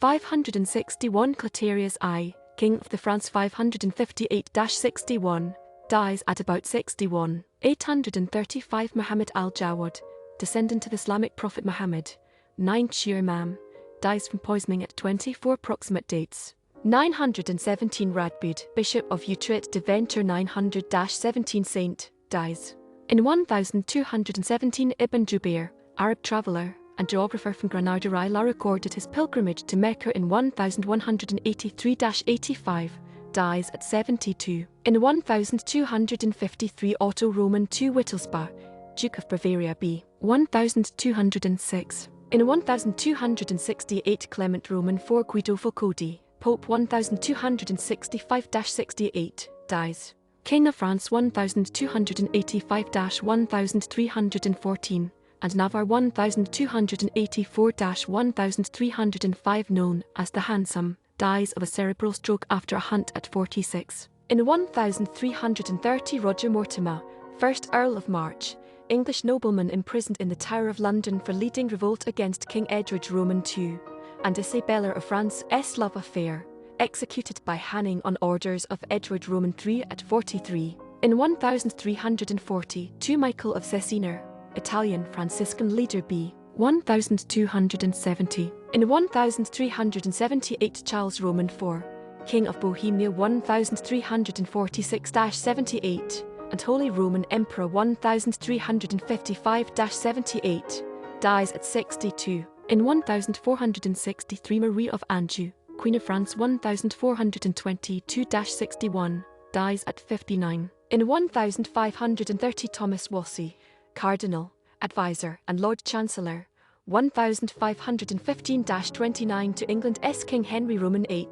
561 Chlotarius I, King of the France 558-61, dies at about 61. 835 Muhammad al-Jawad, descendant of Islamic prophet Muhammad. 9 Shia Imam, dies from poisoning at 24 approximate dates. 917 Radboud, Bishop of Utrecht Deventer 900-17 Saint, dies. In 1217 Ibn Jubayr, Arab traveller and geographer from Granada Riḥlah recorded his pilgrimage to Mecca in 1183-85, dies at 72. In 1253 Otto II Wittelsbach, Duke of Bavaria b. 1206. In 1268 Clement IV Guido Fulcodi, Pope 1265-68, dies. King of France 1285-1314, and Navarre 1284-1305, known as the Handsome, dies of a cerebral stroke after a hunt at 46. In 1330 Roger Mortimer, 1st Earl of March, English nobleman imprisoned in the Tower of London for leading revolt against King Edward II, and Isabella of France's love affair, executed by hanging on orders of Edward III at 43. In 1340 Michael of Cesena, Italian Franciscan leader b. 1270. In 1378 Charles Roman IV, King of Bohemia 1346-78, and Holy Roman Emperor 1355-78, dies at 62. In 1463 Marie of Anjou, Queen of France 1422-61, dies at 59. In 1530 Thomas Wolsey, Cardinal, Advisor and Lord Chancellor, 1515-29 to England's King Henry Roman VIII,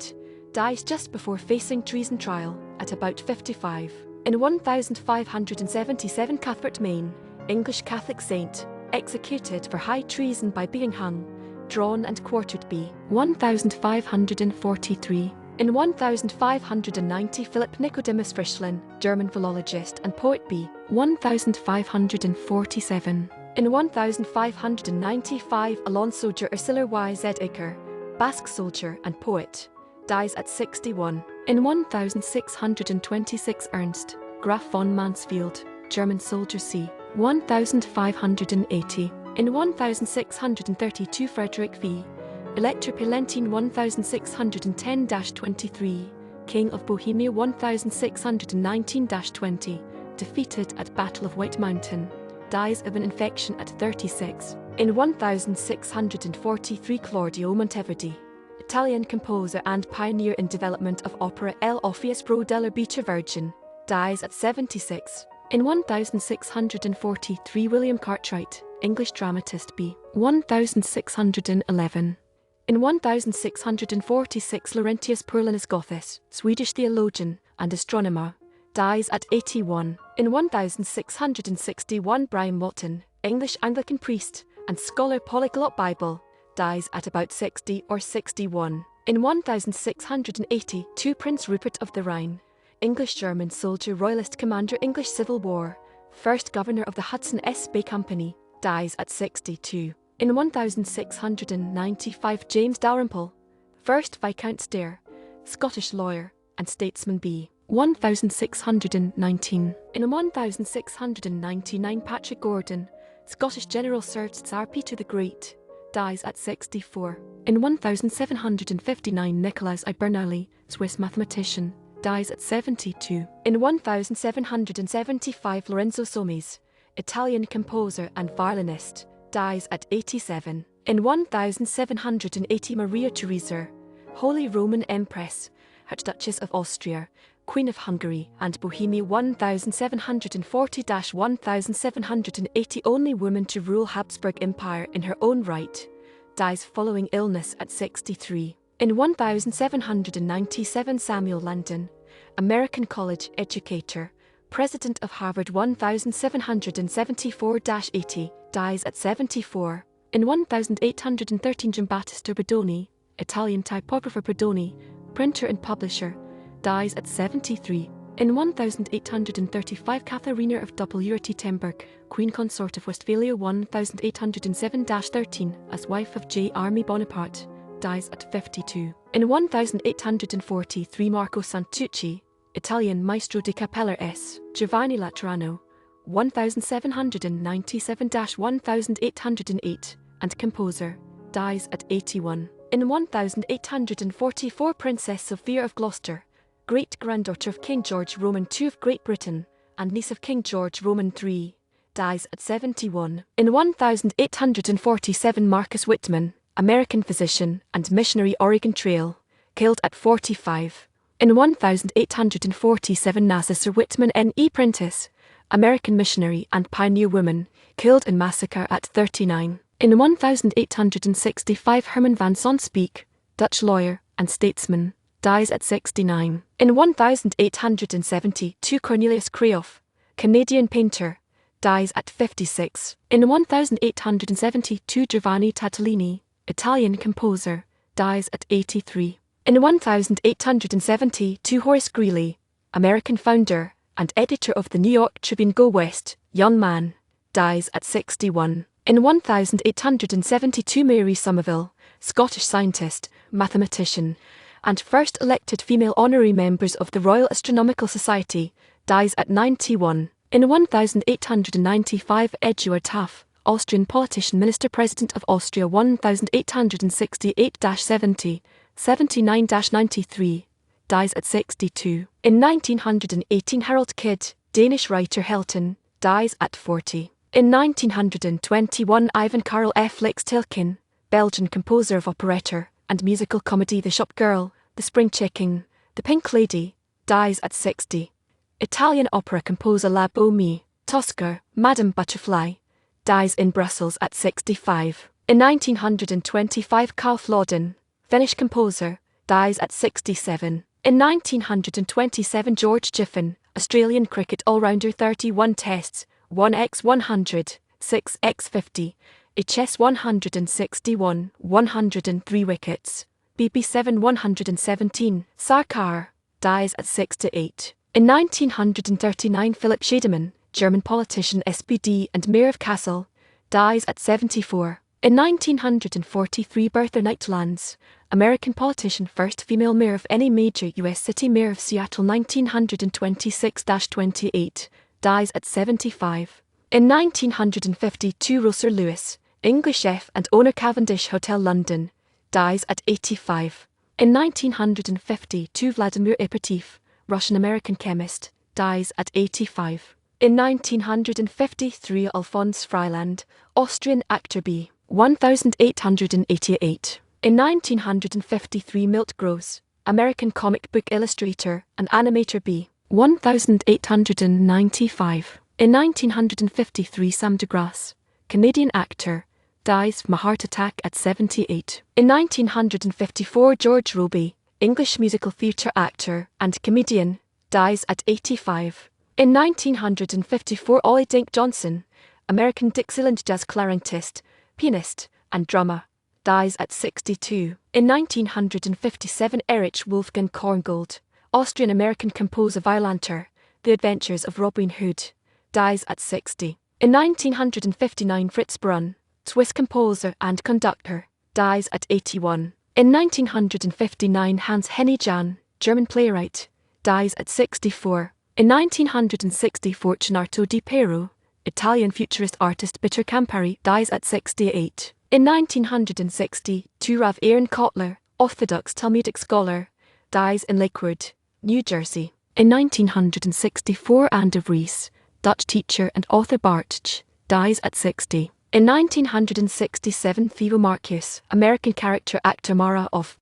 dies just before facing treason trial, at about 55. In 1577 Cuthbert Mayne, English Catholic saint, executed for high treason by being hung, drawn and quartered b. 1543. In 1590 Philipp Nikodemus Frischlin, German philologist and poet b. 1547. In 1595 Alonso de Ursula y Zedekar, Basque soldier and poet, dies at 61. In 1626 Ernst, Graf von Mansfeld, German soldier c. 1580. In 1632 Frederick V. Elector Palatine 1610-23, King of Bohemia 1619-20, defeated at Battle of White Mountain, dies of an infection at 36. In 1643 Claudio Monteverdi, Italian composer and pioneer in development of opera L'Office della Bicha Virgin, dies at 76. In 1643 William Cartwright, English dramatist b. 1611. In 1646 Laurentius Paulinus Gothus, Swedish theologian and astronomer, dies at 81. In 1661 Brian Walton, English Anglican priest and scholar polyglot Bible, dies at about 60 or 61. In 1682 Prince Rupert of the Rhine, English-German soldier, royalist commander, English Civil War, first governor of the Hudson's Bay Company, dies at 62. In 1695 James Dalrymple, 1st Viscount Stair, Scottish lawyer and statesman b. 1619. In 1699 Patrick Gordon, Scottish general served Tsar Peter the Great, dies at 64. In 1759 Nicolas I. Bernoulli, Swiss mathematician, dies at 72. In 1775 Lorenzo Somis, Italian composer and violinist, dies at 87. In 1780 Maria Theresa, Holy Roman Empress, Archduchess of Austria, Queen of Hungary and Bohemia 1740-1780, only woman to rule Habsburg Empire in her own right, dies following illness at 63. In 1797 Samuel Landon, American college educator, President of Harvard 1774-80, dies at 74. In 1813 Giambattista Bordoni, Italian typographer Bordoni, printer and publisher, dies at 73. In 1835 Katharina of Wurtemberg, Queen Consort of Westphalia 1807-13, as wife of J. Army Bonaparte, dies at 52. In 1843 Marco Santucci, Italian maestro di cappella s. Giovanni Laterano, 1797–1808, and composer, dies at 81. In 1844 Princess Sophia of Gloucester, great-granddaughter of King George Roman II of Great Britain, and niece of King George Roman III, dies at 71. In 1847 Marcus Whitman, American physician and missionary Oregon Trail, killed at 45. In 1847 Nasser Whitman N.E. Prentice, American missionary and pioneer woman, killed in massacre at 39. In 1865 Herman van Sonsbeek, Dutch lawyer and statesman, dies at 69. In 1872 Cornelius Kreoff, Canadian painter, dies at 56. In 1872 Giovanni Tatellini, Italian composer, dies at 83. In 1872 Horace Greeley, American founder and editor of the New York Tribune Go West, young man, dies at 61. In 1872 Mary Somerville, Scottish scientist, mathematician, and first elected female honorary members of the Royal Astronomical Society, dies at 91. In 1895 Eduard Taft, Austrian politician, minister, president of Austria, 1868–70, 79–93, dies at 62. In 1918 Harold Kidd, Danish writer Helton, dies at 40. In 1921 Ivan Karel F. Tilkin, Belgian composer of operetta and musical comedy The Shop Girl, The Spring Chicken, The Pink Lady, dies at 60. Italian opera composer La Bohème, Tosca, Madame Butterfly, dies in Brussels at 65. In 1925 Carl Flodden, Finnish composer, dies at 67. In 1927 George Giffen, Australian cricket all-rounder, 31 tests, 1x100, 6x50, HS 161, 103 wickets, BB 7 117, Sarkar, dies at 68. In 1939 Philipp Schiedemann, German politician, SPD and mayor of Kassel, dies at 74. In 1943 Bertha Knight-Lands, American politician, first female mayor of any major U.S. city, mayor of Seattle 1926–28, dies at 75. In 1952 Roser Lewis, English chef and owner, Cavendish Hotel London, dies at 85. In 1952 Vladimir Ipertif, Russian-American chemist, dies at 85. In 1953 Alphonse Freiland, Austrian actor, b. 1888. In 1953 Milt Gross, American comic book illustrator and animator, b. 1895. In 1953 Sam de Grasse, Canadian actor, dies from a heart attack at 78. In 1954 George Robey, English musical theatre actor and comedian, dies at 85. In 1954 Ollie Dink Johnson, American Dixieland jazz clarinetist, pianist, and drummer, dies at 62. In 1957 Erich Wolfgang Korngold, Austrian-American composer, Violander, The Adventures of Robin Hood, dies at 60. In 1959 Fritz Brunn, Swiss composer and conductor, dies at 81. In 1959 Hans Henny Jahn, German playwright, dies at 64. In 1960 Fortunato di Piero, Italian futurist artist, Bitter Campari, dies at 68. In 1962 Rav Aaron Kotler, Orthodox Talmudic scholar, dies in Lakewood, New Jersey. In 1964 Anne de Vries, Dutch teacher and author, Bartsch, dies at 60. In 1967 Theo Marcus, American character actor, Marie of